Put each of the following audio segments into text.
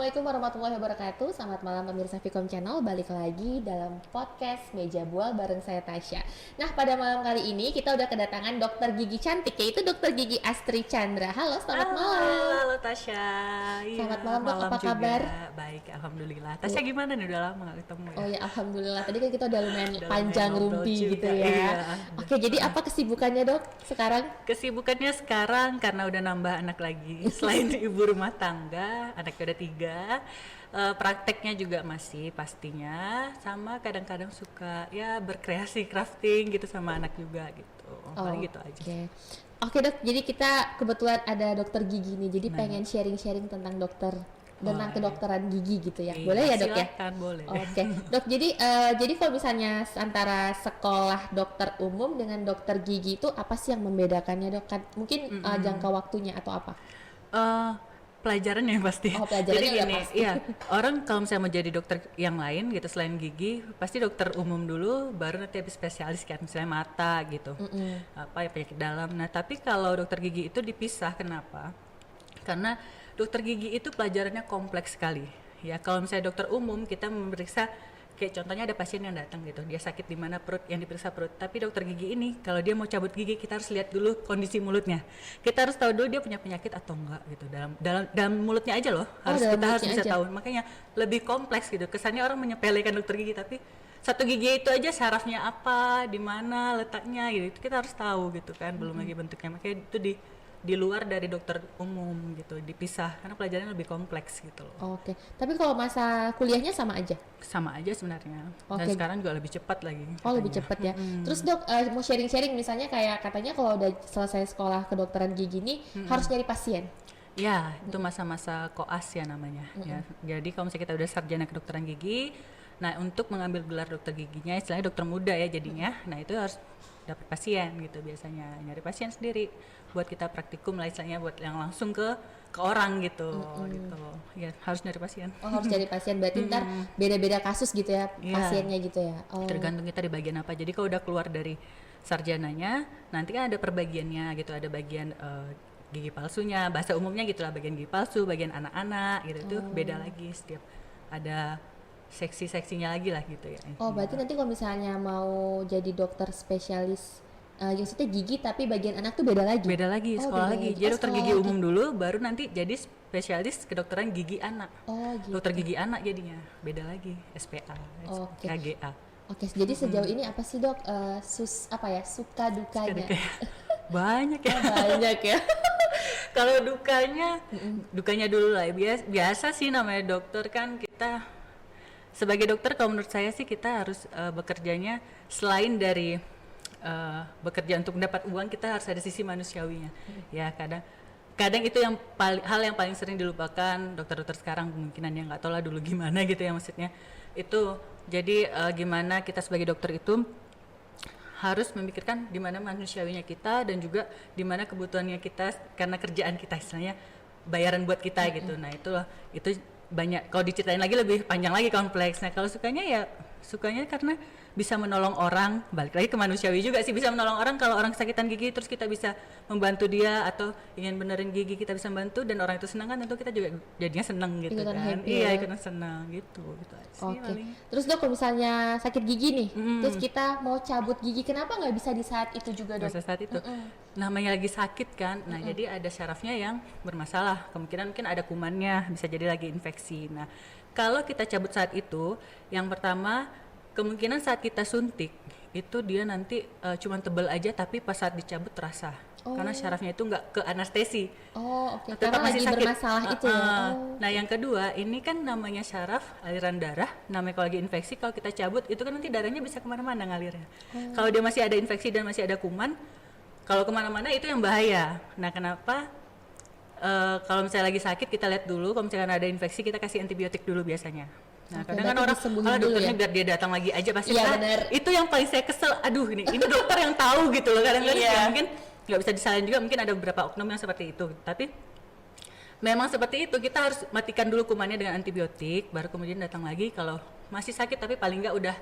Assalamualaikum warahmatullahi wabarakatuh. Selamat malam pemirsa Vicom Channel. Balik lagi dalam podcast Meja Bual bareng saya Tasya. Nah, pada malam kali ini kita udah kedatangan dokter gigi cantik, yaitu dokter gigi Astri Chandra. Halo, selamat malam. Halo Tasya. Selamat malam dok, apa juga. kabar? Baik, alhamdulillah. Tasya gimana nih, udah lama gak ketemu ya? Oh ya, alhamdulillah. Tadi kan kita udah lumayan panjang ngobrol rumpi juga, gitu ya. iya. Oke, jadi apa kesibukannya dok sekarang? Kesibukannya sekarang karena udah nambah anak lagi. Selain ibu rumah tangga, anaknya udah 3. Prakteknya juga masih pastinya, sama kadang-kadang suka ya berkreasi crafting gitu sama anak juga gitu. Paling gitu aja. Oke dok, jadi kita kebetulan ada dokter gigi nih, jadi Nah. pengen sharing-sharing tentang dokter, tentang Boleh. kedokteran gigi gitu ya. Iya, Boleh ya dok ya? silakan, boleh. Oke, dok. Jadi kalau misalnya antara sekolah dokter umum dengan dokter gigi itu apa sih yang membedakannya dok? Kan mungkin jangka waktunya atau apa? Pelajarannya pasti. Oh, pelajarannya Jadi udah gini, pasti. iya, orang kalau misalnya mau jadi dokter yang lain gitu selain gigi, pasti dokter umum dulu, baru nanti habis spesialis kan, misalnya mata gitu, apa ya penyakit dalam. Nah, tapi kalau dokter gigi itu dipisah, kenapa? Karena dokter gigi itu pelajarannya kompleks sekali. Ya, kalau misalnya dokter umum kita memeriksa kayak contohnya ada pasien yang datang gitu, dia sakit di mana perut, yang diperiksa perut. Tapi dokter gigi ini kalau dia mau cabut gigi, kita harus lihat dulu kondisi mulutnya. Kita harus tahu dulu dia punya penyakit atau enggak gitu. Dalam mulutnya aja loh. Dalam Kita harus mulutnya bisa aja. tahu. Makanya lebih kompleks gitu. Kesannya orang menyepelekan dokter gigi, tapi satu gigi itu aja sarafnya apa, di mana letaknya gitu. Itu kita harus tahu gitu kan, belum lagi bentuknya. Makanya itu di luar dari dokter umum gitu, dipisah karena pelajarannya lebih kompleks gitu loh. Oke, tapi kalau masa kuliahnya sama aja? Sama aja sebenarnya. Dan Oke. sekarang juga lebih cepat lagi. Oh, lebih katanya. cepat ya. Terus dok, mau sharing-sharing misalnya kayak katanya kalau udah selesai sekolah kedokteran gigi nih harus nyari pasien. Ya, itu masa-masa koas ya namanya. Ya, jadi kalau misalnya kita udah sarjana kedokteran gigi, nah untuk mengambil gelar dokter giginya, istilahnya dokter muda ya jadinya, nah itu harus dapat pasien gitu biasanya, nyari pasien sendiri buat kita praktikum lah istilahnya, buat yang langsung ke orang gitu, gitu. Ya harus nyari pasien. Oh, harus cari pasien, berarti ntar beda-beda kasus gitu ya Iya. pasiennya gitu ya. Oh. Tergantung kita di bagian apa. Jadi kalau udah keluar dari sarjananya, nanti kan ada perbagiannya gitu, ada bagian gigi palsunya, bahasa umumnya gitulah, bagian gigi palsu, bagian anak-anak gitu, itu beda lagi, setiap ada seksi-seksinya lagi lah gitu ya. Oh, berarti nanti kalau misalnya mau jadi dokter spesialis maksudnya gigi tapi bagian anak tuh beda lagi? Beda lagi, Oh, sekolah beda lagi. lagi. Jadi Oh, dokter sekolah gigi lagi. umum dulu, baru nanti jadi spesialis kedokteran gigi anak. Oh, gitu. Dokter gigi anak jadinya, beda lagi, SPA, Oke. KGA. Oke, jadi sejauh ini apa sih dok suka dukanya? Banyak ya. Banyak ya. Kalau dukanya dulu lah. Biasa sih namanya dokter kan, kita sebagai dokter kalau menurut saya sih kita harus bekerjanya selain dari bekerja untuk mendapat uang, kita harus ada sisi manusiawinya. Ya kadang itu yang hal yang paling sering dilupakan dokter-dokter sekarang, kemungkinan yang nggak tahu lah dulu gimana gitu ya maksudnya. Itu jadi gimana kita sebagai dokter itu harus memikirkan di mana manusiawinya kita dan juga di mana kebutuhannya kita karena kerjaan kita, istilahnya bayaran buat kita gitu. Nah, itu banyak, kalau diceritain lagi lebih panjang lagi, kompleks. Nah, kalau sukanya karena bisa menolong orang, balik lagi ke manusiawi juga sih, bisa menolong orang. Kalau orang kesakitan gigi terus kita bisa membantu dia, atau ingin benerin gigi kita bisa bantu dan orang itu senang, kan tentu kita juga jadinya senang gitu. Ikutan kan happy iya ya. ikutan senang gitu aja sih Oke. paling. Terus dok, kalau misalnya sakit gigi nih, terus kita mau cabut gigi, kenapa nggak bisa di saat itu juga dok? Pada saat itu namanya lagi sakit kan, nah jadi ada syarafnya yang bermasalah, kemungkinan mungkin ada kumannya, bisa jadi lagi infeksi. Nah kalau kita cabut saat itu, yang pertama kemungkinan saat kita suntik itu dia nanti cuman tebel aja, tapi pas saat dicabut terasa karena syarafnya itu nggak ke anestesi. Oh, oke. Tetap Karena masih lagi sakit. bermasalah itu ya. Oh. Nah yang kedua, ini kan namanya syaraf, aliran darah, namanya kalau lagi infeksi, kalau kita cabut itu kan nanti darahnya bisa kemana-mana ngalirnya. Kalau dia masih ada infeksi dan masih ada kuman, kalau kemana-mana itu yang bahaya. Nah kenapa kalau misalnya lagi sakit kita lihat dulu, kalau misalnya ada infeksi kita kasih antibiotik dulu biasanya. Nah Oke, kadang kan berarti orang, disembuhin kalau dulu dokternya ya? biar dia datang lagi aja pasti. Iya, Nah, benar. itu yang paling saya kesel, aduh ini dokter yang tahu gitu loh, kadang-kadang Iya. ya mungkin nggak bisa disalahin juga, mungkin ada beberapa oknum yang seperti itu, tapi memang seperti itu, kita harus matikan dulu kumannya dengan antibiotik, baru kemudian datang lagi. Kalau masih sakit tapi paling nggak udah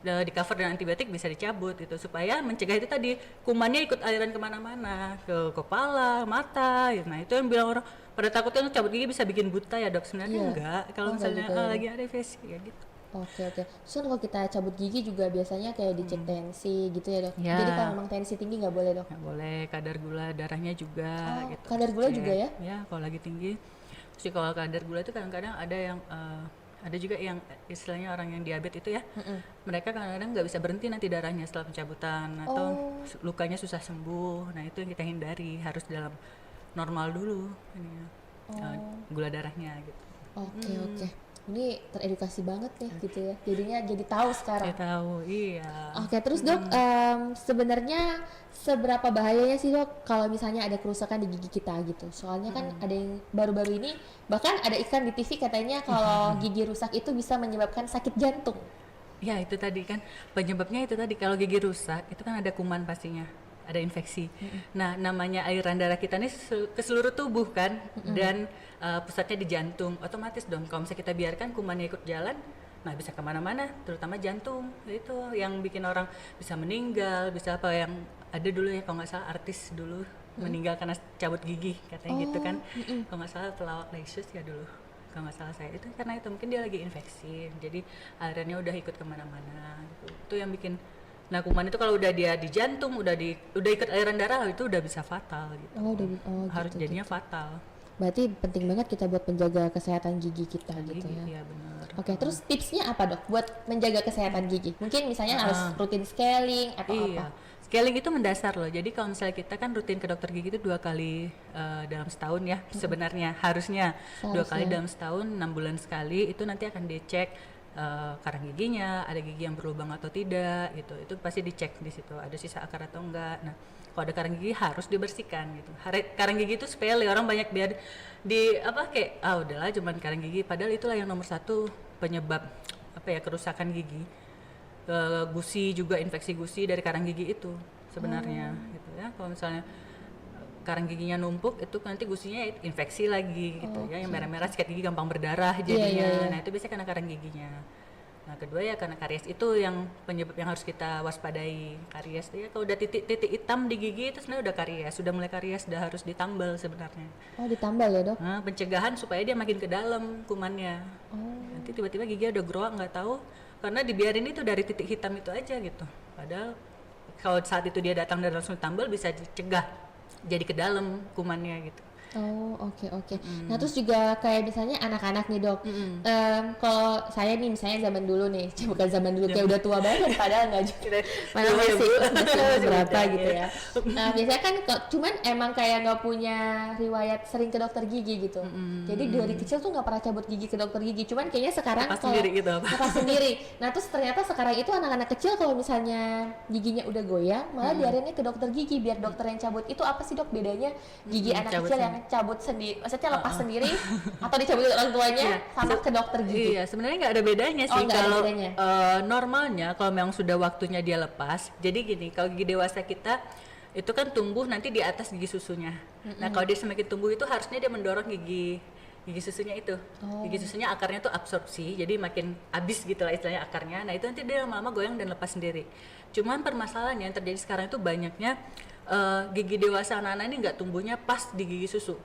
di cover dengan antibiotik, bisa dicabut itu supaya mencegah itu tadi, kumannya ikut aliran kemana-mana, ke kepala, mata gitu. Nah itu yang bilang orang pada takutnya cabut gigi bisa bikin buta ya dok, sebenarnya Iya. enggak kalau Oh, enggak misalnya juga ya. lagi ada infeksi ya gitu. Oke oke. Terus kan kalau kita cabut gigi juga biasanya kayak dicek tensi gitu ya dok. Ya. Jadi kalau memang tensi tinggi nggak boleh dok. Nggak boleh, kadar gula darahnya juga Oh, gitu. kadar gula Cek. juga ya? Ya kalau lagi tinggi. Terus kalau kadar gula itu kadang-kadang ada yang ada juga yang istilahnya orang yang diabetes itu ya, mereka kadang-kadang nggak bisa berhenti nanti darahnya setelah pencabutan atau lukanya susah sembuh. Nah itu yang kita hindari, harus dalam normal dulu ini gula darahnya gitu. Oke oke. Ini teredukasi banget nih gitu ya. Jadinya jadi tahu sekarang. Saya tahu, iya. Oke, terus dok, sebenarnya seberapa bahayanya sih dok kalau misalnya ada kerusakan di gigi kita gitu? Soalnya kan ada yang baru-baru ini, bahkan ada iklan di TV katanya kalau gigi rusak itu bisa menyebabkan sakit jantung. Ya itu tadi kan penyebabnya itu tadi, kalau gigi rusak itu kan ada kuman pastinya, ada infeksi. Nah namanya aliran darah kita ini ke seluruh tubuh kan, dan pusatnya di jantung, otomatis dong kalau misalnya kita biarkan kumannya ikut jalan, nah bisa kemana-mana, terutama jantung. Itu yang bikin orang bisa meninggal, bisa apa yang ada dulu ya, kalau nggak salah artis dulu meninggal karena cabut gigi katanya gitu kan. Kalau nggak salah pelawak Lesius ya dulu, kalau nggak salah saya, itu karena itu mungkin dia lagi infeksi, jadi alirannya udah ikut kemana-mana gitu. Itu yang bikin, nah kuman itu kalau udah dia di jantung, udah ikut aliran darah, itu udah bisa fatal gitu. Harus Gitu, jadinya fatal. Berarti penting banget kita buat menjaga kesehatan gigi kita gitu ya. Iya benar. Oke, terus tipsnya apa dok buat menjaga kesehatan gigi? Mungkin misalnya harus rutin scaling atau Iya, apa? scaling itu mendasar loh. Jadi kalau misalnya kita kan rutin ke dokter gigi itu 2 kali dalam setahun ya, sebenarnya harusnya 2 kali dalam setahun, 6 bulan sekali. Itu nanti akan dicek karang giginya, ada gigi yang berlubang atau tidak gitu. Itu pasti dicek di situ, ada sisa akar atau enggak. Nah kalau ada karang gigi harus dibersihkan gitu. Karang gigi itu sepele, orang banyak biar di apa kayak udahlah cuman karang gigi, padahal itulah yang nomor 1 penyebab apa ya, kerusakan gigi. Gusi juga, infeksi gusi dari karang gigi itu sebenarnya gitu ya. Kalau misalnya karang giginya numpuk, itu nanti gusinya infeksi lagi gitu ya, yang merah-merah sikat gigi gampang berdarah jadinya. Nah itu biasanya karena karang giginya. Nah kedua ya karena karies, itu yang penyebab yang harus kita waspadai. Karies ya, kalau udah titik-titik hitam di gigi itu sebenarnya udah karies, sudah mulai karies, udah harus ditambal sebenarnya. Oh ditambal ya dok? Nah, pencegahan supaya dia makin ke dalam kumannya. Nanti tiba-tiba gigi udah groak nggak tahu, karena dibiarin itu dari titik hitam itu aja gitu. Padahal kalau saat itu dia datang dan langsung tambal, bisa dicegah jadi ke dalam kumannya gitu. Oh oke. Nah terus juga kayak misalnya anak-anak nih dok, kalau saya nih misalnya zaman dulu nih, bukan zaman dulu kayak udah tua banget padahal nggak juga, malah masih berapa gitu ya. Nah biasanya kan cuman emang kayak nggak punya riwayat sering ke dokter gigi gitu, jadi dari kecil tuh nggak pernah cabut gigi ke dokter gigi, cuman kayaknya sekarang Lepas sendiri gitu apa? lepas sendiri. Nah terus ternyata sekarang itu anak-anak kecil kalau misalnya giginya udah goyang, malah diarahinnya ke dokter gigi biar dokter yang cabut. Itu apa sih dok bedanya gigi anak kecil yang cabut sendiri, maksudnya lepas sendiri atau dicabut orang tuanya sama ke dokter gigi? Iya, sebenarnya nggak ada bedanya sih. nggak ada Kalau bedanya. normalnya kalau memang sudah waktunya dia lepas. Jadi gini, kalau gigi dewasa kita itu kan tumbuh nanti di atas gigi susunya. Nah kalau dia semakin tumbuh itu harusnya dia mendorong gigi susunya itu. Gigi susunya akarnya tuh absorpsi, jadi makin habis gitu lah istilahnya akarnya. Nah itu nanti dia lama-lama goyang dan lepas sendiri. Cuman permasalahannya yang terjadi sekarang itu banyaknya gigi dewasa anak-anak ini nggak tumbuhnya pas di gigi susu.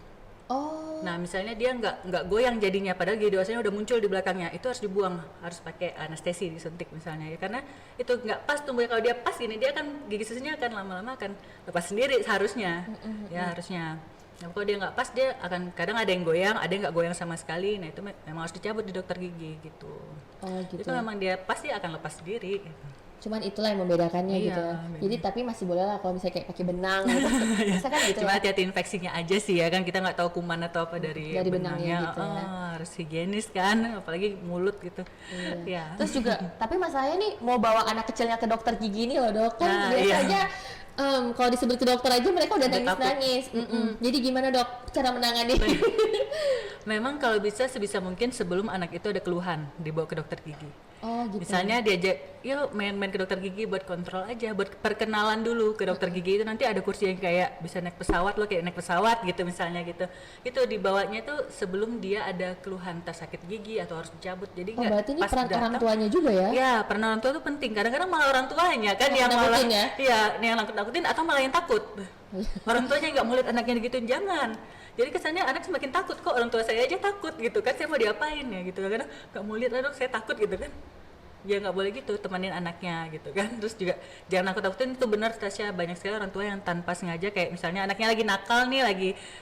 Nah misalnya dia nggak goyang jadinya, padahal gigi dewasanya udah muncul di belakangnya, itu harus dibuang, harus pakai anestesi, disuntik misalnya ya, karena itu nggak pas tumbuhnya. Kalau dia pas gini, dia akan gigi susunya akan lama-lama akan lepas sendiri seharusnya, ya harusnya. Nah kalau dia nggak pas, dia akan kadang ada yang goyang, ada yang nggak goyang sama sekali. Nah itu memang harus dicabut di dokter gigi gitu. Gitu. Itu memang dia pasti akan lepas sendiri. Gitu. Cuman itulah yang membedakannya gitu ya. Jadi tapi masih boleh lah kalau misalnya kayak pakai benang gitu. Bisa kan gitu. Cuma ya? hati-hati infeksinya aja sih ya kan, kita nggak tahu kuman atau apa dari benangnya gitu ya. Harus higienis kan, apalagi mulut gitu. Ya. Terus juga tapi masalahnya nih mau bawa anak kecilnya ke dokter gigi nih loh dok, kan biasanya kalau disebut ke dokter aja mereka udah nangis-nangis. Jadi gimana dok cara menangani? Memang kalau bisa sebisa mungkin sebelum anak itu ada keluhan dibawa ke dokter gigi. Gitu. Misalnya diajak, yuk main-main ke dokter gigi buat kontrol aja, buat perkenalan dulu ke dokter gigi. Itu nanti ada kursi yang kayak bisa naik pesawat, lo kayak naik pesawat gitu misalnya gitu. Itu dibawanya tuh sebelum dia ada keluhan entah sakit gigi atau harus dicabut. Jadi nggak berarti ini pas peran orang tuanya juga ya? Ya, peran orang tua tuh penting. Kadang-kadang malah orang tuanya kan yang malah yang nakut-nakutin atau malah yang takut. Orang tuanya nggak mau lihat anaknya digituin, jangan. Jadi kesannya anak semakin takut, kok orang tua saya aja takut gitu kan, saya mau diapain ya gitu, kadang nggak mau lihat anak saya takut gitu kan. Ya nggak boleh gitu, temanin anaknya gitu kan. Terus juga jangan nakut-nakutin, itu benar Tasya, banyak sekali orang tua yang tanpa sengaja kayak misalnya anaknya lagi nakal nih,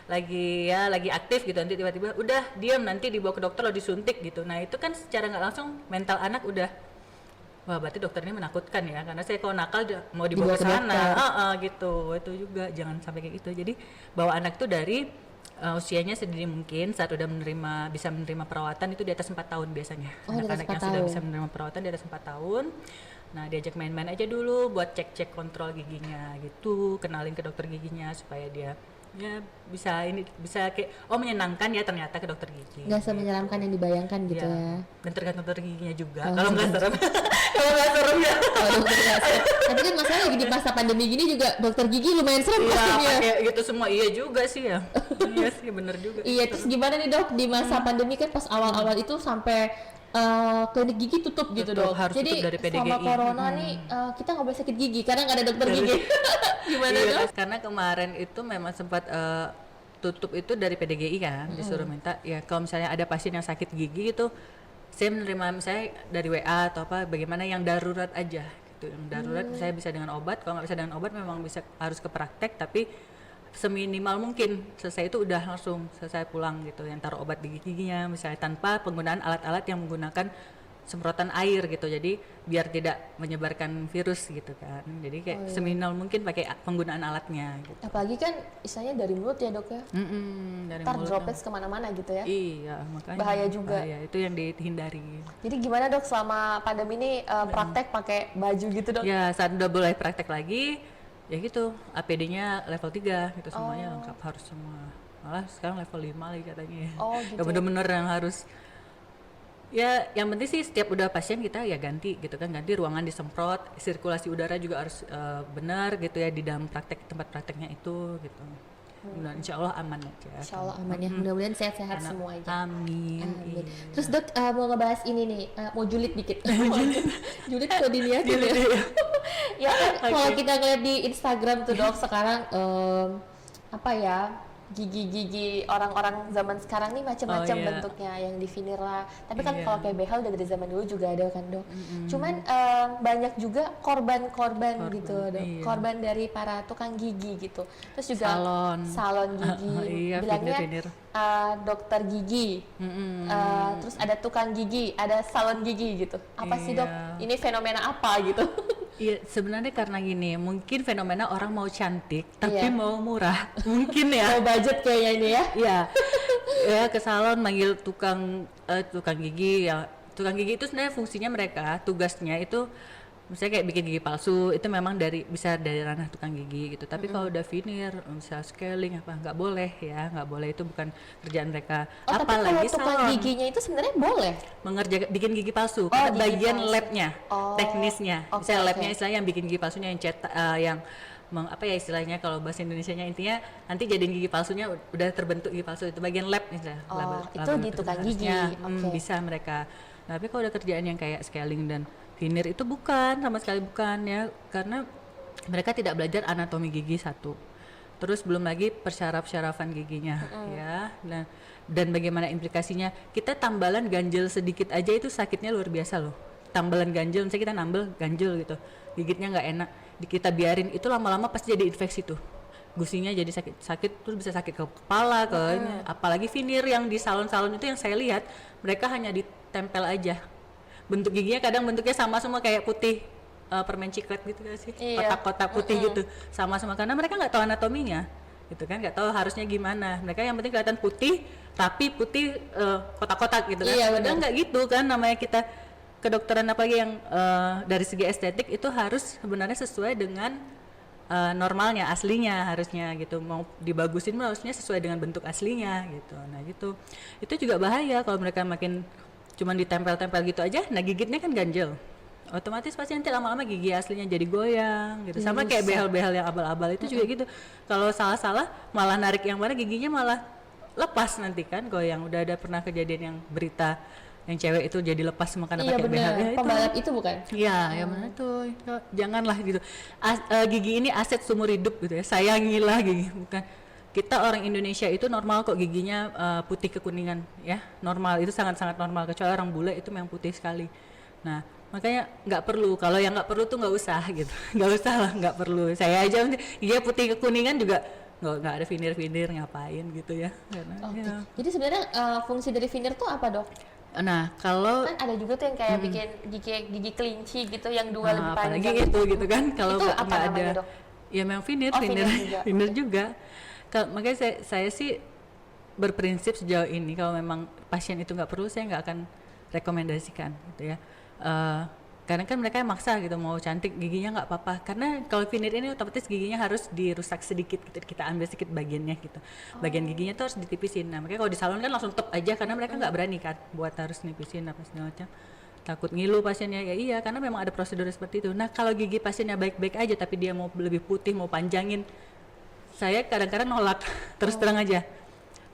lagi aktif gitu, nanti tiba-tiba udah diam, nanti dibawa ke dokter lo disuntik gitu. Nah itu kan secara nggak langsung mental anak udah, wah berarti dokter ini menakutkan ya, karena saya kalau nakal mau dibawa ke sana, gitu. Itu juga jangan sampai kayak gitu. Jadi bawa anak tuh dari usianya sedini mungkin, saat udah bisa menerima perawatan itu di atas 4 tahun biasanya. Anak-anak yang sudah bisa menerima perawatan di atas 4 tahun. Nah, diajak main-main aja dulu buat cek-cek kontrol giginya gitu, kenalin ke dokter giginya supaya dia ya bisa kayak menyenangkan ya ternyata ke dokter gigi. Nggak semenyeramkan yang dibayangkan gitu ya. Dan tergantung dokter giginya juga. Kalau nggak serem, kalau nggak serem ya. Kalau dokter nggak serem. Tapi kan masalah lagi di masa pandemi gini juga dokter gigi lumayan serem pastinya. Iya, kayak gitu semua iya juga sih ya. Iya sih bener juga. Iya, terus gimana nih dok di masa pandemi kan pas awal-awal itu sampai klinik gigi tutup gitu dok. Harus jadi tutup dari PDGI. selama corona nih kita nggak boleh sakit gigi karena nggak ada dokter gigi. Gimana iya, dok? Karena kemarin itu memang sempat tutup itu dari PDGI kan, disuruh minta ya kalau misalnya ada pasien yang sakit gigi itu saya menerima misalnya dari WA atau apa, bagaimana yang darurat aja gitu. Yang darurat saya bisa dengan obat, kalau nggak bisa dengan obat memang harus ke praktek, tapi seminimal mungkin selesai itu udah langsung selesai pulang gitu, yang taruh obat di giginya misalnya tanpa penggunaan alat-alat yang menggunakan semprotan air gitu, jadi biar tidak menyebarkan virus gitu kan, jadi kayak seminimal mungkin pakai penggunaan alatnya gitu. Apalagi kan istilahnya dari mulut ya dok ya, ntar droplets kemana-mana gitu ya. Iya, makanya bahaya juga. Bahaya, itu yang dihindari. Jadi gimana dok selama pandemi ini praktek pakai baju gitu dok? Ya saat udah boleh praktek lagi ya gitu, APD-nya level 3 gitu, semuanya lengkap harus semua. Malah sekarang level 5 lagi katanya ya. Gitu. Ya bener-bener yang harus, ya yang penting sih setiap udah pasien kita ya ganti gitu kan, ganti ruangan disemprot, sirkulasi udara juga harus benar gitu ya di dalam tempat prakteknya itu gitu. Mudah insya Allah aman aja. Insya Allah aman ya, mudah-mudahan sehat-sehat semua aja. Amin. Iya. Terus dok mau ngebahas ini nih, mau julid dikit. Julid kok diniatin ya. Ya kan kalau kita ngeliat di Instagram tuh dok sekarang apa ya, gigi-gigi orang-orang zaman sekarang nih macam-macam bentuknya, yang divinir lah. Tapi kan kalau kayak behel dari zaman dulu juga ada kan dok. Cuman banyak juga korban gitu dok. Korban dari para tukang gigi gitu. Terus juga salon gigi, bilangnya dokter gigi. Terus ada tukang gigi, ada salon gigi gitu. Apa sih dok? Ini fenomena apa gitu? Iya, sebenarnya karena gini, mungkin fenomena orang mau cantik tapi mau murah, mungkin ya. Mau budget kayaknya ini ya. Iya. Ya ke salon manggil tukang gigi ya. Tukang gigi itu sebenarnya fungsinya mereka, tugasnya itu misalnya kayak bikin gigi palsu, itu memang bisa dari ranah tukang gigi gitu. Tapi kalau udah veneer, misalnya scaling apa, nggak boleh ya, nggak boleh, itu bukan kerjaan mereka. Apalagi kalau tukang giginya itu sebenarnya boleh bikin gigi palsu, karena bagian labnya, teknisnya. Misalnya labnya istilahnya yang bikin gigi palsunya, yang cetak, apa ya istilahnya kalau bahasa Indonesianya, intinya nanti jadiin gigi palsunya udah terbentuk gigi palsu, itu bagian lab misalnya. Itu di tukang gigi. Bisa mereka. Tapi kalau udah kerjaan yang kayak scaling dan veneer itu sama sekali bukan ya, karena mereka tidak belajar anatomi gigi satu, terus belum lagi persyaraf-syarafan giginya ya, dan bagaimana implikasinya. Kita tambalan ganjel sedikit aja itu sakitnya luar biasa loh. Tambalan ganjel, misalnya kita nambel ganjel gitu, gigitnya nggak enak, kita biarin itu lama-lama pasti jadi infeksi tuh, gusinya jadi sakit terus bisa sakit ke kepala apalagi veneer yang di salon-salon itu yang saya lihat mereka hanya ditempel aja. Bentuk giginya kadang bentuknya sama semua kayak putih, permen ciklet gitu kan sih, kotak-kotak putih gitu, sama semua karena mereka nggak tahu anatominya gitu kan, nggak tahu harusnya gimana. Mereka yang penting kelihatan putih, tapi putih kotak-kotak gitu kan. Padahal nggak gitu kan, namanya kita kedokteran apalagi yang dari segi estetik itu harus sebenarnya sesuai dengan normalnya, aslinya harusnya gitu. Mau dibagusin harusnya sesuai dengan bentuk aslinya gitu. Nah gitu, itu juga bahaya kalau mereka makin cuman ditempel-tempel gitu aja. Nah gigitnya kan ganjel, otomatis pasti nanti lama-lama gigi aslinya jadi goyang gitu. Sama kayak behel-behel yang abal-abal itu juga gitu, kalau salah-salah malah narik yang mana giginya malah lepas nanti kan goyang. Udah ada pernah kejadian yang berita yang cewek itu jadi lepas semua karena pakai behel. Pembalap itu bukan? Iya, yang mana tuh, janganlah gitu. Gigi ini aset seumur hidup gitu ya, sayangilah gigi, bukan kita orang Indonesia itu normal kok giginya putih kekuningan ya, normal, itu sangat-sangat normal, kecuali orang bule itu memang putih sekali. Nah makanya nggak perlu, kalau yang nggak perlu tuh nggak usah gitu. Nggak usah lah, nggak perlu. Saya aja giginya putih kekuningan juga nggak ada vinir ngapain gitu ya. Karena, ya. Jadi sebenarnya fungsi dari veneer tuh apa dok? Nah kalau Kan ada juga tuh yang kayak bikin gigi kelinci gitu yang dua lebih apalagi panjang itu gitu kan, kalau itu apa nggak ada namanya, Dok? ya memang veneer Veneer juga. juga. Makanya saya sih berprinsip sejauh ini kalau memang pasien itu nggak perlu, saya nggak akan rekomendasikan gitu ya. Karena kan mereka yang maksa gitu, mau cantik giginya nggak apa-apa, karena kalau veneer ini otomatis giginya harus dirusak sedikit gitu, kita ambil sedikit bagiannya gitu. Bagian giginya tuh harus ditipisin. Nah makanya kalau di salon kan langsung tep aja, karena mereka nggak berani kan buat harus nipisin apa segala macam, takut ngilu pasiennya. Ya iya, karena memang ada prosedur seperti itu. Nah kalau gigi pasiennya baik-baik aja tapi dia mau lebih putih, mau panjangin, saya kadang-kadang nolak. Terus terang aja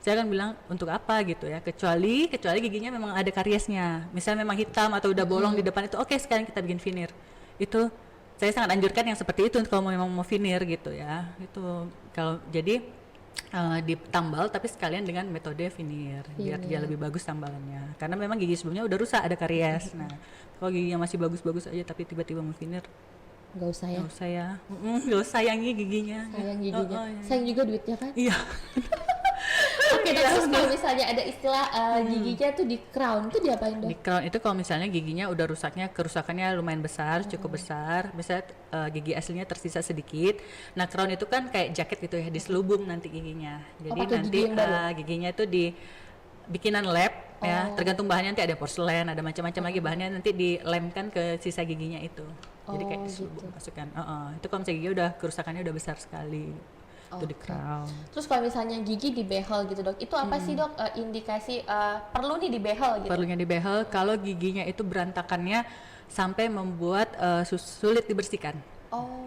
saya akan bilang untuk apa gitu ya, kecuali giginya memang ada kariesnya, misalnya memang hitam atau udah bolong di depan, itu oke, sekarang kita bikin veneer. Itu saya sangat anjurkan yang seperti itu kalau memang mau veneer gitu ya. Itu kalau jadi ditambal tapi sekalian dengan metode veneer biar dia lebih bagus tambalannya, karena memang gigi sebelumnya udah rusak, ada karies. Nah kalau giginya masih bagus-bagus aja tapi tiba-tiba mau veneer, nggak usah ya. nggak usah ya. Nggak usah, sayangi giginya. Sayang giginya. Ya. Sayang juga duitnya kan. Iya. Oke, terus kalau misalnya ada istilah giginya tuh di crown, tuh diapain dok? Di crown itu kalau misalnya giginya udah kerusakannya lumayan besar, cukup besar, misalnya gigi aslinya tersisa sedikit. Nah crown itu kan kayak jaket gitu ya, diselubung nanti giginya. Jadi nanti giginya itu di bikinan lab ya, tergantung bahannya, nanti ada porselen, ada macam-macam lagi bahannya, nanti dilemkan ke sisa giginya itu. Jadi kayak diselubung gitu. Masukkan. Itu kalau misalnya gigi udah kerusakannya udah besar sekali. Itu di crown. Terus kalau misalnya gigi di behel gitu dok, itu apa sih dok indikasi perlu nih di behel gitu? Perlunya di behel kalau giginya itu berantakannya sampai membuat sulit dibersihkan.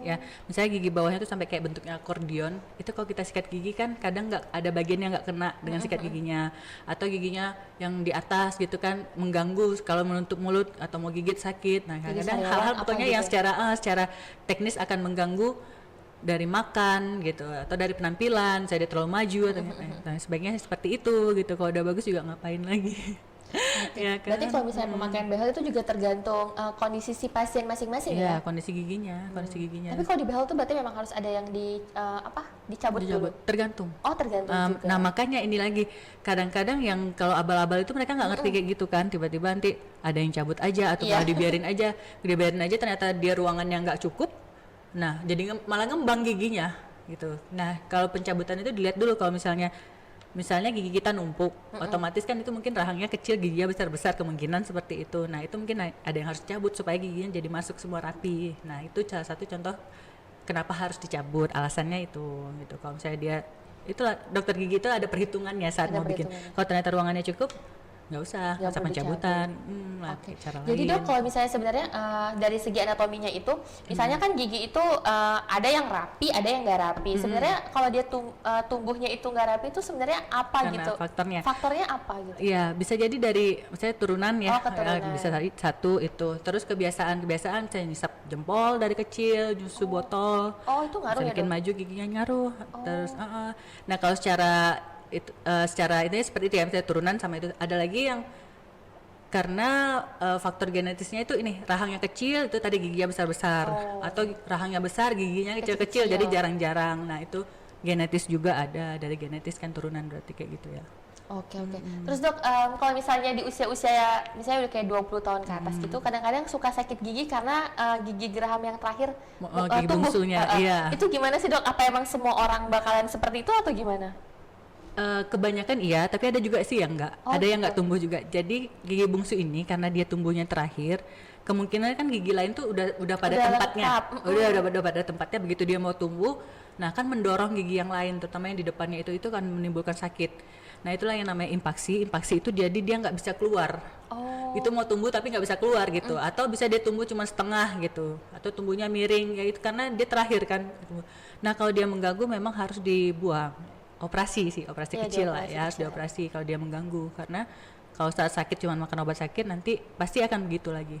Ya, misalnya gigi bawahnya tuh sampai kayak bentuknya akordion, itu kalau kita sikat gigi kan kadang nggak ada bagian yang nggak kena dengan sikat giginya, atau giginya yang di atas gitu kan mengganggu kalau menutup mulut atau mau gigit sakit. Nah kadang hal-hal pokoknya yang secara teknis akan mengganggu dari makan gitu, atau dari penampilan, saya terlalu maju atau nah, sebaiknya seperti itu gitu. Kalau udah bagus juga ngapain lagi. Ya, kan? Berarti kalau misalnya pemakaian behel itu juga tergantung kondisi si pasien masing-masing ya? Kondisi giginya. Tapi kalau di behel tuh berarti memang harus ada yang dicabut dulu? Tergantung. Tergantung juga. Nah makanya ini lagi, kadang-kadang yang kalau abal-abal itu mereka nggak ngerti kayak gitu kan, tiba-tiba nanti ada yang cabut aja atau malah dibiarin aja ternyata dia ruangannya nggak cukup. Nah jadi malah ngembang giginya gitu. Nah kalau pencabutan itu dilihat dulu, kalau misalnya gigi kita numpuk, otomatis kan itu mungkin rahangnya kecil, giginya besar-besar, kemungkinan seperti itu. Nah itu mungkin ada yang harus dicabut supaya giginya jadi masuk semua rapi. Nah itu salah satu contoh kenapa harus dicabut, alasannya itu gitu. Kalau misalnya dia, itulah dokter gigi itu ada perhitungannya saat mau bikin. Kalau ternyata ruangannya cukup, nggak usah pencabutan. Jadi dok, kalau misalnya sebenarnya dari segi anatominya itu, misalnya kan gigi itu ada yang rapi, ada yang nggak rapi. Sebenarnya kalau dia tumbuhnya itu nggak rapi itu sebenarnya apa? Karena gitu? Faktornya apa gitu? Iya, bisa jadi dari misalnya turunan ya, bisa satu itu. Terus kebiasaan saya nyisap jempol dari kecil, nyusu botol. Itu ngaruh ya dok? Semakin maju giginya ngaruh. Terus, nah kalau secara itu seperti itu ya, misalnya turunan sama itu. Ada lagi yang karena faktor genetisnya itu ini, rahangnya kecil itu tadi giginya besar-besar, atau rahangnya besar giginya kecil-kecil jadi jarang-jarang. Nah itu genetis juga ada, dari genetis kan turunan berarti kayak gitu ya. Oke. Terus dok, kalau misalnya di usia misalnya udah kayak 20 tahun ke atas gitu, kadang-kadang suka sakit gigi karena gigi geraham yang terakhir gigi bungsunya. Iya. Itu gimana sih dok? Apa emang semua orang bakalan seperti itu atau gimana? Kebanyakan iya, tapi ada juga sih yang enggak. Ada yang enggak tumbuh juga. Jadi gigi bungsu ini karena dia tumbuhnya terakhir, kemungkinan kan gigi lain tuh udah pada tempatnya. Udah pada tempatnya, begitu dia mau tumbuh, nah kan mendorong gigi yang lain, terutama yang di depannya itu kan menimbulkan sakit. Nah itulah yang namanya impaksi. Impaksi itu jadi dia nggak bisa keluar. Itu mau tumbuh tapi nggak bisa keluar gitu. Atau bisa dia tumbuh cuma setengah gitu. Atau tumbuhnya miring kayak itu karena dia terakhir kan. Nah kalau dia mengganggu memang harus dibuang. Operasi kecil lah ya, harus dioperasi kalau dia mengganggu, karena kalau saat sakit cuma makan obat sakit nanti pasti akan begitu lagi.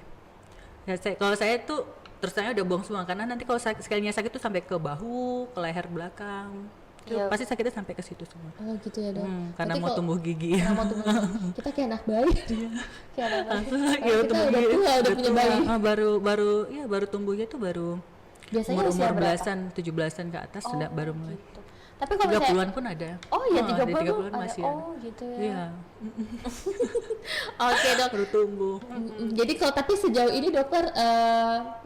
Ya, kalau saya tuh terus terang udah buang semua, karena nanti kalau sekalinya sakit tuh sampai ke bahu, ke leher belakang. Itu Iya. pasti sakitnya sampai ke situ semua. Oh gitu ya dok. Karena Berarti mau kalau- tumbuh gigi. Karena mau tumbuh gigi. Kita kayak anak bayi. Kayak anak bayi. Langsung Karena ya kita tumbuh udah gigi. tua, udah punya bayi. Baru tumbuhnya tuh baru Biasanya umur usia berapa? belasan, 17-an ke atas sudah baru mulai. Gitu. Tapi kalau misalnya 30-an pun ada. Oh iya, di 30 30-an ada. masih Oh gitu ya. Iya, Oke dok. baru tumbuh. Jadi kalau tapi sejauh ini dokter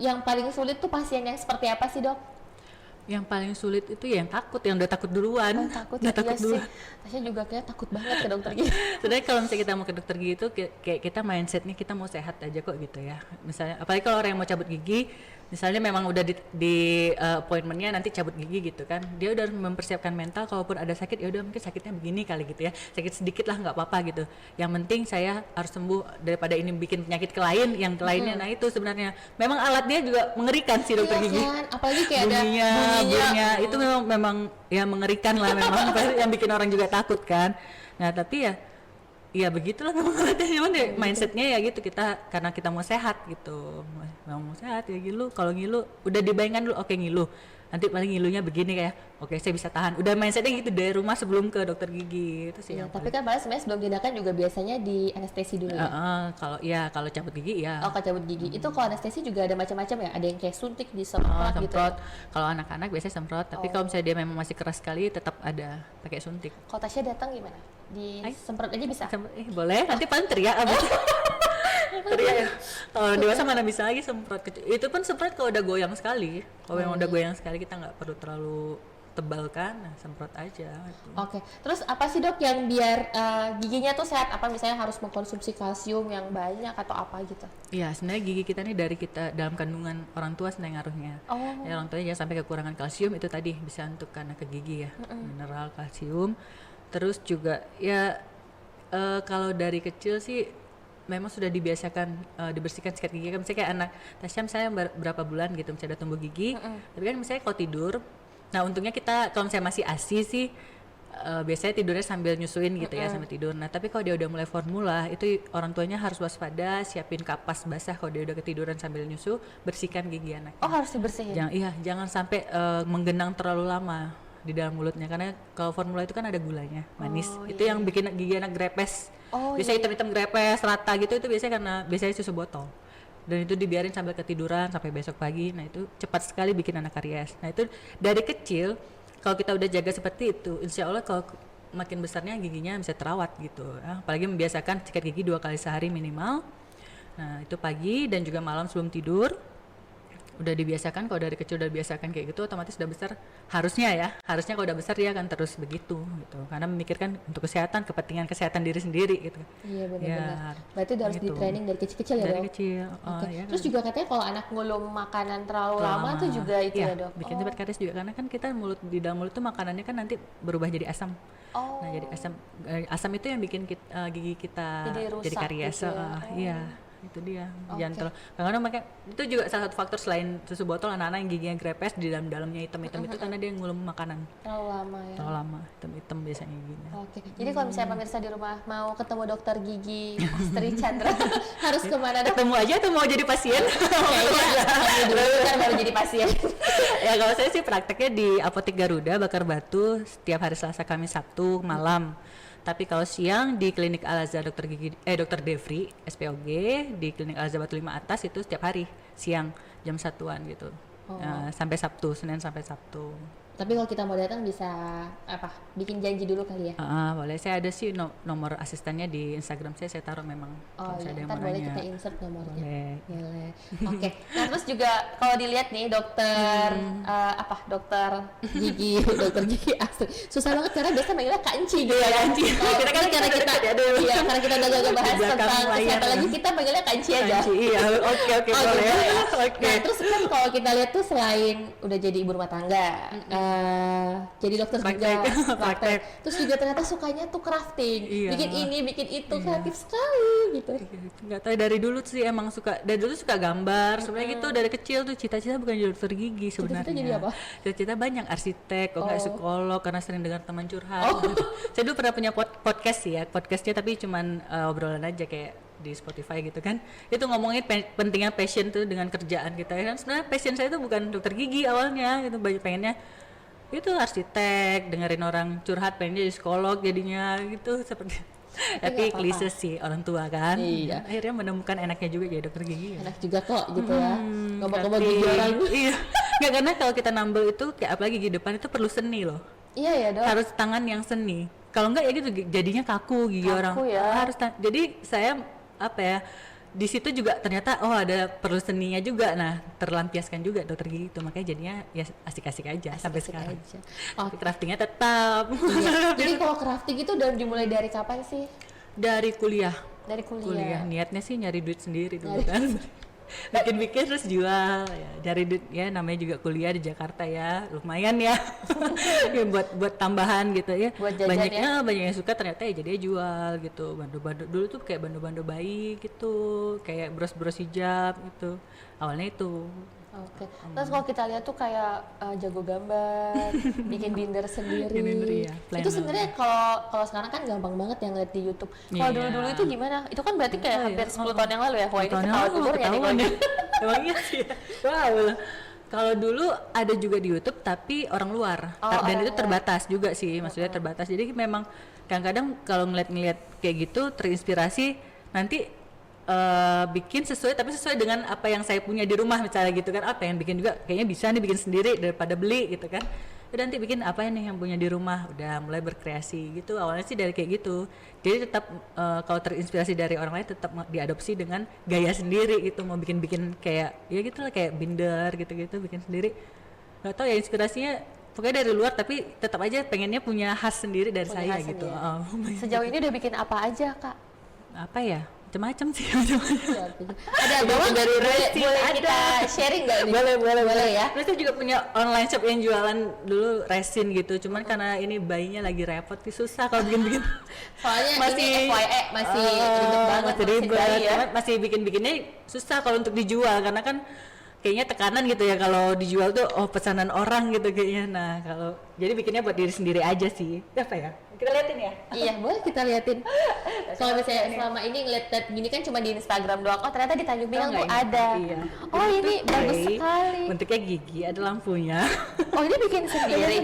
yang paling sulit tuh pasien yang seperti apa sih dok? Yang paling sulit itu ya yang takut, yang udah takut duluan. Takut Udah ya, takut iya duluan. sih. Tasya juga kayak takut banget ke dokter gigi. Sebenarnya kalau misalnya kita mau ke dokter gigi itu kayak kita mindsetnya kita mau sehat aja kok gitu ya. Misalnya apalagi kalau orang yang mau cabut gigi, misalnya memang udah di appointmentnya nanti cabut gigi gitu kan, dia udah mempersiapkan mental kalaupun ada sakit ya udah mungkin sakitnya begini kali gitu ya, sakit sedikit lah nggak apa-apa gitu. Yang penting saya harus sembuh daripada ini bikin penyakit ke lain, yang ke lainnya. Nah itu sebenarnya memang alatnya juga mengerikan sih dokter Iya gigi. kan? Apalagi kayak ada Bunyinya itu memang ya mengerikan lah memang pasti yang bikin orang juga takut kan. Nah tapi ya begitulah memang ada cuman ya mindsetnya ya gitu, kita karena kita mau sehat gitu, mau sehat ya ngilu, kalau ngilu udah dibayangkan dulu oke ngilu nanti paling ngilunya begini kayak oke saya bisa tahan, udah mindsetnya gitu dari rumah sebelum ke dokter gigi itu sih. Iya, yang tapi kan padahal sebenarnya sebelum tindakan juga biasanya di anestesi dulu ya. kalau cabut gigi ya Oh, kalau cabut gigi. Itu kalau anestesi juga ada macam-macam ya? Ada yang kayak suntik, disemprot gitu. semprot. Kalau anak-anak biasanya semprot, tapi kalau misalnya dia memang masih keras sekali tetap ada pakai suntik. Kalau Tasya datang gimana? Disemprot aja bisa? Boleh, nanti paling teriak abis. Teriak ya. Kalau dewasa mana bisa lagi semprot kecil. Itu pun semprot kalau udah goyang sekali. Kalau yang udah goyang sekali kita nggak perlu terlalu tebal kan, nah, semprot aja gitu. Oke. Terus apa sih dok yang biar giginya tuh sehat? Apa misalnya harus mengkonsumsi kalsium yang banyak atau apa gitu? Iya, sebenarnya gigi kita nih dari kita dalam kandungan orang tua sebenarnya ngaruhnya. Oh. Ya, orang tuanya jangan sampai kekurangan kalsium, itu tadi bisa untuk karena ke gigi ya, mineral kalsium. Terus juga ya kalau dari kecil sih memang sudah dibiasakan dibersihkan sikat gigi kan, misalnya kayak anak Tasya misalnya berapa bulan gitu misalnya udah tumbuh gigi, tapi kan misalnya kalau tidur, nah untungnya kita kalau misalnya masih ASI sih biasanya tidurnya sambil nyusuin gitu ya sambil tidur. Nah tapi kalau dia udah mulai formula itu orang tuanya harus waspada, siapin kapas basah kalau dia udah ketiduran sambil nyusu, bersihkan gigi anak. Oh harus dibersihin? Jangan sampai menggenang terlalu lama di dalam mulutnya, karena kalau formula itu kan ada gulanya manis, itu yang bikin gigi anak grepes. Biasanya hitam-hitam grepes rata gitu, itu biasanya karena biasanya susu botol, dan itu dibiarin sambil ketiduran sampai besok pagi. Nah itu cepat sekali bikin anak karies. Nah itu dari kecil kalau kita udah jaga seperti itu, insya Allah kalau makin besarnya giginya bisa terawat gitu ya. Apalagi membiasakan sikat gigi 2 kali sehari minimal. Nah itu pagi dan juga malam sebelum tidur. Udah dibiasakan, kalau dari kecil udah dibiasakan kayak gitu, otomatis udah besar harusnya kalau udah besar dia akan terus begitu gitu, karena memikirkan untuk kepentingan kesehatan diri sendiri gitu. Iya benar-benar. Ya, Berarti udah harus gitu. di training dari kecil-kecil ya Dari dok? kecil. Oke. Ya Terus juga katanya kalau anak ngulum makanan terlalu lama tuh juga itu ya dok? bikin cepat karies juga, karena kan kita di dalam mulut tuh makanannya kan nanti berubah jadi asam. Oh. Nah jadi asam itu yang bikin gigi kita Jadi rusak jadi karies. gitu ya. Iya itu dia. Jangan terlalu, kadang-kadang makanya itu juga salah satu faktor selain susu botol, anak-anak yang giginya grepes di dalamnya hitam-hitam itu karena dia ngulum makanan Terlalu lama ya? terlalu lama, hitam-hitam biasanya giginya. Oke, jadi kalau misalnya pemirsa di rumah mau ketemu dokter gigi Astri Chandra harus kemana dok? Ketemu aja atau mau jadi pasien? Kayaknya ketemu dulu kan baru jadi pasien. Ya kalau saya sih prakteknya di Apotek Garuda Bakar Batu setiap hari Selasa, Kamis, Sabtu malam. Tapi kalau siang di Klinik Al-Azhar Dr. Devri SPOG di Klinik Al-Azhar Batu 5 atas itu setiap hari siang jam 1-an gitu. Sampai Sabtu, Senin sampai Sabtu. Tapi kalau kita mau datang bisa bikin janji dulu kali ya? Boleh, saya ada sih nomor asistennya di Instagram saya taruh memang. Oh iya, ntar boleh kita insert nomornya. Boleh. Oke. Nah terus juga kalau dilihat nih dokter dokter gigi Astri susah banget karena biasa manggilnya Kak Enci gitu ya. Kak Enci. Kita kan karena kita karena kita udah gak bahas tentang kesehatan lagi, kita manggilnya Kak Enci aja. Iya, oke boleh. Oke. Nah terus kan kalau kita lihat tuh selain udah jadi ibu rumah tangga, jadi dokter juga praktek. Terus juga ternyata sukanya tuh crafting, bikin ini, bikin itu, kreatif sekali gitu. Nggak tahu, dari dulu sih emang suka gambar sebenarnya gitu, dari kecil tuh cita-cita bukan jadi dokter gigi sebenarnya. Cita-cita jadi apa? Cita-cita banyak, arsitek, kok nggak psikolog karena sering dengar teman curhat. Saya dulu pernah punya podcast sih ya, podcastnya tapi cuman obrolan aja kayak di Spotify gitu kan, itu ngomongin pentingnya passion tuh dengan kerjaan kita ya kan. Sebenarnya passion saya tuh bukan dokter gigi awalnya gitu, pengennya itu arsitek, dengerin orang curhat pengen jadi psikolog jadinya gitu seperti tapi klise sih orang tua kan. Iya. Akhirnya menemukan enaknya juga jadi dokter gigi. Enak juga kok gitu ya. Ngomong-ngomong Tapi gigi orang. iya. Nggak, karena kalau kita nambel itu kayak apalagi gigi depan itu perlu seni loh. Iya ya dok. Harus tangan yang seni. Kalau enggak ya gitu jadinya kaku gigi orang. Ya. Jadi saya apa ya? Di situ juga ternyata ada perlu seninya juga. Nah, terlampiaskan juga dokter gigi itu. Makanya jadinya ya asik-asik aja sampai sekarang. Tapi craftingnya tetap. Iya. Jadi kalau crafting itu udah dimulai dari kapan sih? Dari kuliah. Dari kuliah. Niatnya sih nyari duit sendiri dulu kan. Bikin terus jual ya, cari duit ya, namanya juga kuliah di Jakarta ya, lumayan ya. Ya buat tambahan gitu ya. Buat jajan banyak yang suka ternyata ya jadinya jual gitu. Bando-bando dulu tuh kayak bando-bando bayi gitu, kayak bros-bros hijab gitu. Awalnya itu. Oke. Terus kalau kita lihat tuh kayak jago gambar, bikin binder sendiri. Ya, itu sebenarnya kalau sekarang kan gampang banget yang lihat di YouTube. Kalau dulu-dulu itu gimana? Itu kan berarti kayak hampir 10 tahun yang lalu ya. Wah, ini ketahuan umurnya nih kalau gitu. Emang iya sih. Wow. Kalau dulu ada juga di YouTube tapi orang luar. Dan itu terbatas juga sih, maksudnya terbatas. Jadi memang kadang-kadang kalau ngeliat kayak gitu terinspirasi nanti bikin sesuai dengan apa yang saya punya di rumah misalnya gitu kan, apa yang bikin juga kayaknya bisa nih bikin sendiri daripada beli gitu kan. Udah nanti bikin apa nih yang punya di rumah, udah mulai berkreasi gitu. Awalnya sih dari kayak gitu. Jadi tetap kalau terinspirasi dari orang lain tetap diadopsi dengan gaya sendiri gitu, mau bikin kayak ya gitulah kayak binder gitu-gitu bikin sendiri. Gak tau ya inspirasinya pokoknya dari luar tapi tetap aja pengennya punya khas sendiri dari saya gitu. Sejauh ini udah bikin apa aja kak? Apa ya? Macam-macam sih. Ada bawang dari resin, boleh kita sharing nggak nih? Boleh ya. Terus saya juga punya online shop yang jualan dulu resin gitu, cuman karena ini bayinya lagi repot sih susah kalau bikin soalnya masih ini FYE masih ribet banget, masih bikinnya susah kalau untuk dijual karena kan kayaknya tekanan gitu ya kalau dijual tuh pesanan orang gitu kayaknya. Nah kalau jadi bikinnya buat diri sendiri aja sih. Apa ya? Kita liatin ya? Iya boleh kita liatin. Kalau misalnya selama ini ngeliat gini kan cuma di Instagram doang. Oh ternyata di Tanjung Pinang tuh ada. Iya. Oh ini bagus sekali. Bentuknya gigi, ada lampunya. Oh ini bikin sendiri.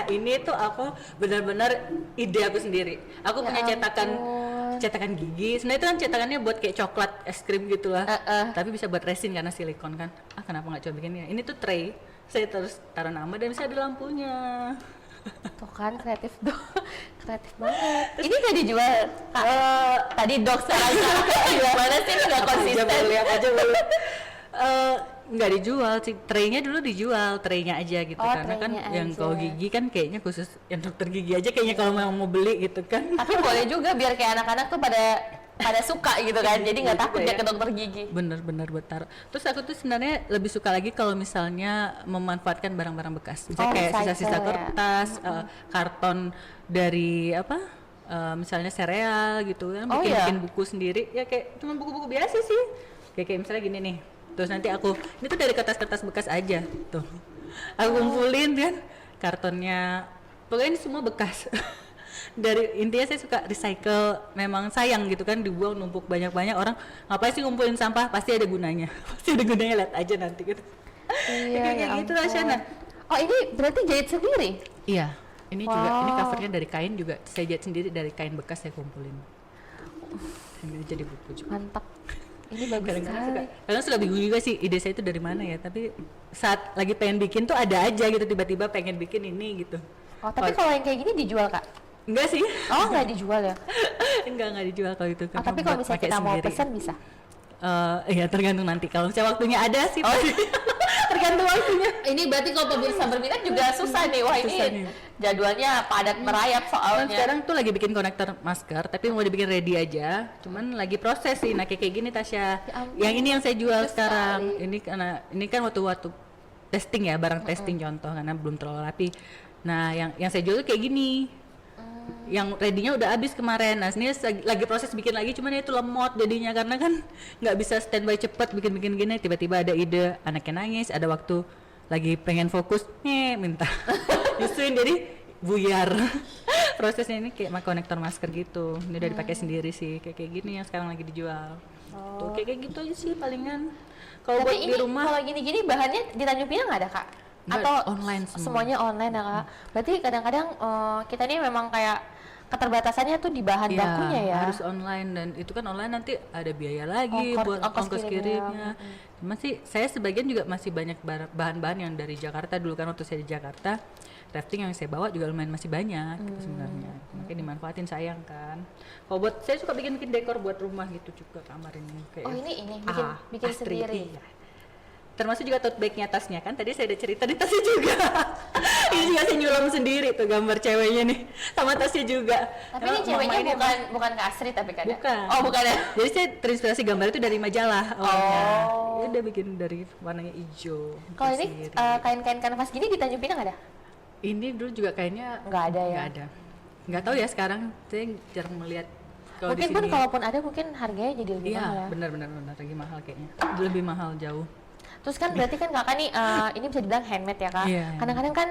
Ini tuh aku benar-benar ide aku sendiri. Aku punya cetakan gigi. Sebenarnya itu kan cetakannya buat kayak coklat es krim gitulah. Tapi bisa buat resin karena silikon kan. Kenapa nggak coba bikinnya? Ini tuh tray. Saya terus taruh nama dan bisa ada lampunya. Tuh kan kreatif banget. Ini nggak dijual? Tadi dok sekarang gimana sih nggak konsisten? Lihat aja boleh. Nggak dijual sih, traynya dulu dijual, traynya aja gitu karena kan yang kalau gigi kan kayaknya khusus yang dokter gigi aja kayaknya kalau mau beli gitu kan. Tapi boleh juga biar kayak anak-anak tuh pada suka gitu kan, jadi nggak takut ya ke dokter gigi. Bener buat taruh. Terus aku tuh sebenarnya lebih suka lagi kalau misalnya memanfaatkan barang-barang bekas, misalnya kayak sisa-sisa kertas, karton dari misalnya sereal gitu kan, bikin buku sendiri ya kayak cuma buku-buku biasa sih, kayak misalnya gini nih. Terus nanti ini tuh dari kertas-kertas bekas aja tuh, aku kumpulin kan kartonnya, pokoknya ini semua bekas. Dari intinya saya suka recycle, memang sayang gitu kan dibuang numpuk banyak-banyak, orang ngapain sih ngumpulin sampah, pasti ada gunanya lihat aja nanti gitu. Kayak gitu lah Shana. Oh ini berarti jahit sendiri? Iya, ini juga ini covernya dari kain juga saya jahit sendiri, dari kain bekas saya kumpulin sambil jadi buku juga. Mantap, ini bagus sekali. Kadang suka bingung juga sih ide saya itu dari mana ya, tapi saat lagi pengen bikin tuh ada aja gitu, tiba-tiba pengen bikin ini gitu. Oh tapi kalau yang kayak gini dijual kak? Enggak sih. Oh nggak dijual ya? Enggak dijual kalau itu. Tapi kalau misalnya kita mau pesan bisa? Ya tergantung nanti kalau misalnya waktunya ada sih. Tergantung waktunya. Ini berarti kalau pemirsa berminat juga susah nih. Wah ini jadwalnya padat merayap soalnya. Sekarang tuh lagi bikin konektor masker, tapi mau dibikin ready aja. Cuman lagi proses sih. Nah kayak gini Tasya. Yang ini yang saya jual sekarang. Ini kan waktu testing ya, barang testing contoh karena belum terlalu rapi. Nah yang saya jual tuh kayak gini. Yang ready-nya udah habis kemarin. Nah ini lagi proses bikin lagi, cuman itu lemot jadinya karena kan nggak bisa standby cepet bikin gini, tiba-tiba ada ide, anaknya nangis, ada waktu lagi pengen fokus minta nyusuin, jadi buyar. Prosesnya ini kayak konektor masker gitu, ini udah dipakai sendiri sih, kayak gini yang sekarang lagi dijual. Tuh kayak gitu aja sih palingan. Kalau buat di rumah kalau gini-gini bahannya di Tanjung Pinang nggak ada kak? Enggak, atau online semua. semuanya online ya Kak? Berarti kadang-kadang kita ini memang kayak keterbatasannya tuh di bahan Iya, bakunya ya. harus online, dan itu kan online nanti ada biaya lagi buat Ongkos ongkos kirimnya. kirimnya. Cuma sih saya sebagian juga masih banyak bahan-bahan yang dari Jakarta dulu kan, waktu saya di Jakarta crafting yang saya bawa juga lumayan masih banyak gitu sebenarnya. Makanya dimanfaatin, sayang kan. Kalau buat saya suka bikin dekor buat rumah gitu juga, kamar ini kayak. Oh ini bikin Astri, sendiri. iya. Termasuk juga tote bag-nya, tasnya kan. Tadi saya udah cerita di tasnya juga. Ini juga saya nyulam sendiri tuh gambar ceweknya nih. Sama tasnya juga. Tapi ini ceweknya bukan Kak Astri tapi kan? Bukan. Oh, bukan ya? Jadi saya terinspirasi gambar itu dari majalah awalnya. Oh. Ya udah bikin dari warnanya hijau. Kalau ini kain-kain kanvas gini di Tanjung Pinang ada? Ini dulu juga kayaknya Nggak ada ya? Nggak ada. Nggak tahu ya sekarang. Saya jarang melihat. Kalau Mungkin di pun sini. kalaupun ada mungkin harganya jadi lebih Iya, mahal ya. benar lagi mahal kayaknya. Lebih mahal jauh. Terus kan berarti kan kakak nih ini bisa dibilang handmade ya kak. Iya. Kadang-kadang kan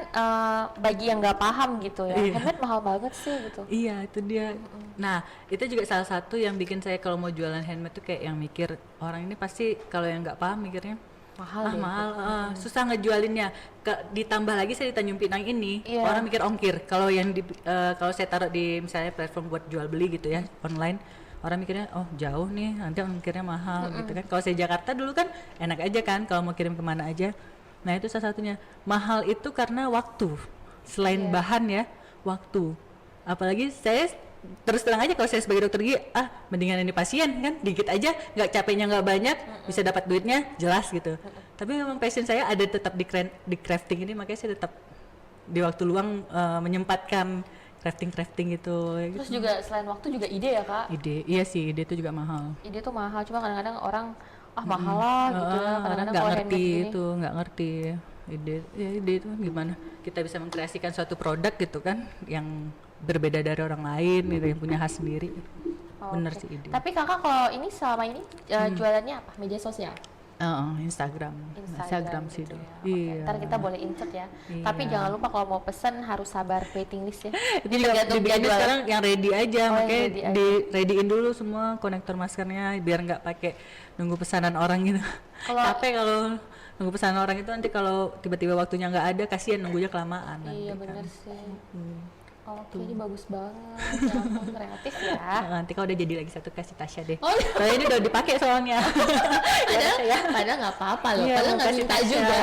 bagi yang nggak paham gitu ya, Iya. handmade mahal banget sih gitu. Iya, itu dia. Nah, itu juga salah satu yang bikin saya kalau mau jualan handmade tuh kayak yang mikir, orang ini pasti kalau yang nggak paham mikirnya Mahal deh. mahal, susah ngejualinnya. Ditambah lagi saya di Tanjung Pinang ini, Iya. orang mikir ongkir. Kalau yang kalau saya taruh di misalnya platform buat jual beli gitu ya, online, orang mikirnya oh jauh nih, nanti ongkirnya mahal gitu kan. Kalau saya Jakarta dulu kan enak aja kan, kalau mau kirim kemana aja. Nah itu salah satunya. Mahal itu karena waktu, selain Iya. bahan ya, waktu. Apalagi saya terus terang aja, kalau saya sebagai dokter gigi, mendingan ini pasien kan, dikit aja, nggak capeknya nggak banyak, bisa dapat duitnya jelas gitu. Tapi memang passion saya ada tetap di crafting ini, makanya saya tetap di waktu luang menyempatkan crafting gitu. Terus juga selain waktu juga ide ya kak. Ide, iya sih, ide itu juga mahal. Ide tuh mahal, cuma kadang-kadang orang mahal lah gitu ya. Orang Kadang-kadang nggak kalau ngerti handmade gini. itu, nggak ngerti ide itu kan gimana kita bisa mengkreasikan suatu produk gitu kan, yang berbeda dari orang lain gitu, yang punya khas sendiri. Bener Oke. sih ide. Tapi kakak kalau ini selama ini jualannya apa? Media sosial? Instagram sih gitu dulu. ya. Oke, Iya. ntar kita boleh insert ya. Iya. Tapi jangan lupa kalau mau pesen harus sabar waiting list ya. Itu juga dibikin sekarang yang ready aja, Oh, yang makanya ready aja. di readyin dulu semua konektor maskernya biar nggak pakai nunggu pesanan orang gitu. Capek kalau nunggu pesanan orang itu, nanti kalau tiba-tiba waktunya nggak ada, kasihan nunggunya kelamaan. Iya nanti bener kan. sih. Oke, ini bagus banget. Ya ampun, kreatif ya. Nanti kalau udah jadi lagi satu, kasih Tasya deh. Oh, Soalnya ini udah dipakai soalnya. padahal nggak apa-apa loh. Iya, Padahal nggak makasih, minta Tasya. juga.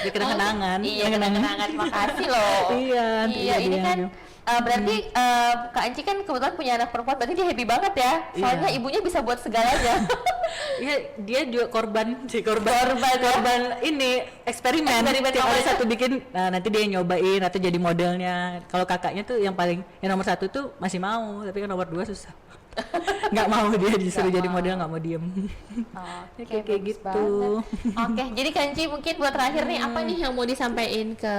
Dia kenang-kenangan. Iya, kenangan. Makasih loh. Iya, Iya, ini dia. kan berarti Kak Anci kan kebetulan punya anak perempuan, berarti dia happy banget ya. Soalnya Iya. ibunya bisa buat segalanya. Iya, dia juga korban ini eksperimen. Eksperimen Tiap awalnya. ada satu bikin, nah nanti dia nyobain atau jadi modelnya. Kalau kakaknya tuh yang nomor 1 tuh masih mau, tapi kan nomor 2 susah. Nggak mau, dia disuruh Nggak jadi mau. model, nggak mau diem. Oke, kayak bagus gitu. banget. Oke, jadi Kak Anci mungkin buat terakhir nih apa nih yang mau disampaikan ke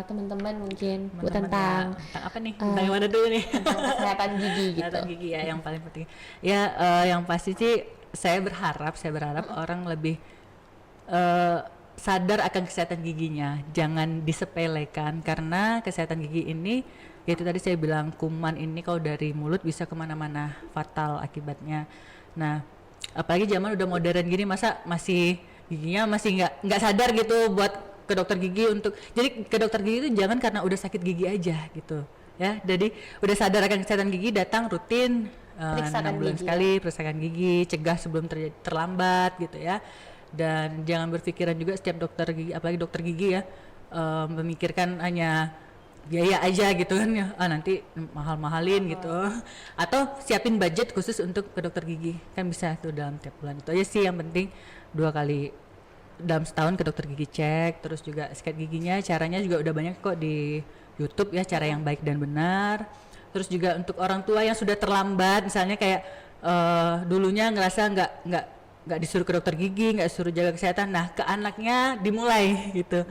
teman-teman mungkin buat tentang Tentang apa nih? Tentang yang mana dulu nih? tentang kesehatan gigi gitu. Kesehatan gigi ya, yang paling penting. Ya, yang pasti sih saya berharap orang lebih sadar akan kesehatan giginya, jangan disepelekan, karena kesehatan gigi ini, yaitu tadi saya bilang, kuman ini kalau dari mulut bisa kemana-mana, fatal akibatnya. Nah, apalagi zaman udah modern gini, masa giginya masih nggak sadar gitu buat ke dokter gigi untuk, jadi ke dokter gigi itu jangan karena udah sakit gigi aja gitu ya. Jadi udah sadar akan kesehatan gigi, datang rutin, Periksakan 6 bulan gigi, sekali periksakan gigi, cegah sebelum terlambat gitu ya. Dan jangan berpikiran juga setiap dokter gigi, apalagi dokter gigi ya, memikirkan hanya biaya aja gitu kan ya, nanti mahal-mahalin gitu, atau siapin budget khusus untuk ke dokter gigi, kan bisa tuh dalam tiap bulan. Itu aja sih yang penting, 2 kali dalam setahun ke dokter gigi cek, terus juga sikat giginya, caranya juga udah banyak kok di YouTube ya, cara yang baik dan benar. Terus juga untuk orang tua yang sudah terlambat, misalnya kayak dulunya ngerasa nggak disuruh ke dokter gigi, nggak disuruh jaga kesehatan, nah ke anaknya dimulai gitu,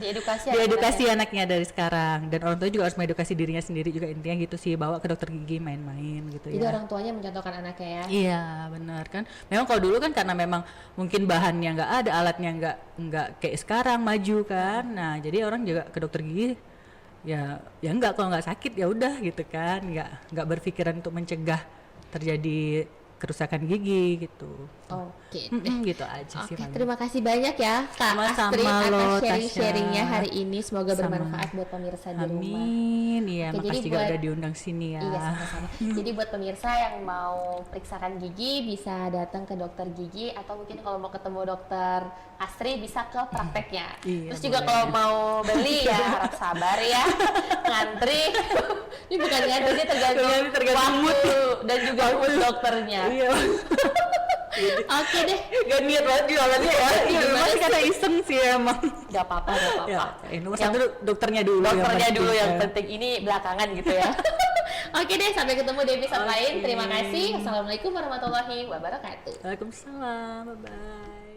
diedukasi anaknya dari sekarang. Dan orang tua juga harus mengedukasi dirinya sendiri juga, intinya gitu sih, bawa ke dokter gigi main-main gitu. Jadi ya, orang tuanya mencontohkan anaknya ya. iya benar kan. Memang kalau dulu kan karena memang mungkin bahannya nggak ada, alatnya nggak kayak sekarang maju kan, nah jadi orang juga ke dokter gigi ya enggak, kalau nggak sakit ya udah gitu kan, nggak berpikiran untuk mencegah terjadi kerusakan gigi gitu. Oke deh. Gitu aja sih. Oke, terima kasih banyak ya Kak Sama-sama Astrid atas lo, sharing-sharingnya Tasya. hari ini. Semoga Sama. bermanfaat buat pemirsa di rumah. Amin. Iya, Oke, jadi makasih juga buat- udah diundang sini ya. Iya, sama-sama. Jadi buat pemirsa yang mau periksakan gigi bisa datang ke dokter gigi, atau mungkin kalau mau ketemu dokter Astri bisa ke prakteknya. Iya, Terus juga boleh. kalau mau beli ya harap sabar ya, ngantri. Ini bukan ngantri, ini tergantung Tergantung waktu dan juga mood dokternya. Iya. Oke deh, Gak niat banget jualannya ya. Iya, Gimana masih sih? karena iseng sih emang. gak apa-apa, gak apa-apa. Ya, nomor Yang- satu dokternya dulu. dokternya dulu yang penting. penting, ini belakangan gitu ya. Oke deh, sampai ketemu di episode Oke. lain. Terima kasih. Assalamualaikum warahmatullahi wabarakatuh. Waalaikumsalam. Bye bye.